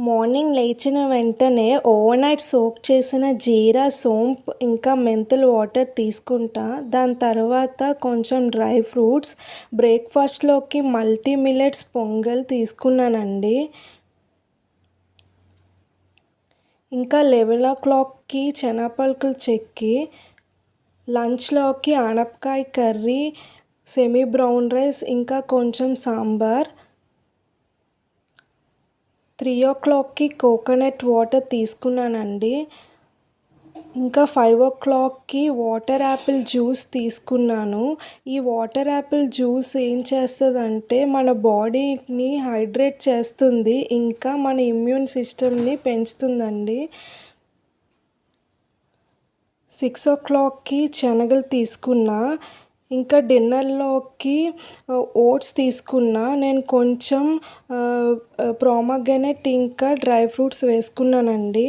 Morning లేచిన వెంటనే overnight soak చేసిన జీరా, సోంపు ఇంకా మెంతులు వాటర్ తీసుకుంటా. దాని తర్వాత కొంచెం డ్రై ఫ్రూట్స్, బ్రేక్‌ఫాస్ట్‌లోకి మల్టీ మిల్లెట్స్ పొంగల్ తీసుకున్నానండి. ఇంకా 11:00కి శనగపలుకులు చెక్కి, లంచ్‌లోకి ఆనపకాయ కర్రీ, సెమీ బ్రౌన్ రైస్ ఇంకా కొంచెం సాంబార్. 3:00కి కోకోనట్ వాటర్ తీసుకున్నానండి. ఇంకా 5:00కి వాటర్ యాపిల్ జ్యూస్ తీసుకున్నాను. ఈ వాటర్ యాపిల్ జ్యూస్ ఏం చేస్తదంటే మన బాడీని హైడ్రేట్ చేస్తుంది. ఇంకా మన ఇమ్యూన్ సిస్టమ్‌ని పెంచుతుందండి. 6:00కి శనగలు తీసుకున్నా. ఇంకా డిన్నర్‌లోకి ఓట్స్ తీసుకున్నా. నేను కొంచెం పోమోగ్రానేట్ ఇంకా డ్రై ఫ్రూట్స్ వేసుకున్నానండి.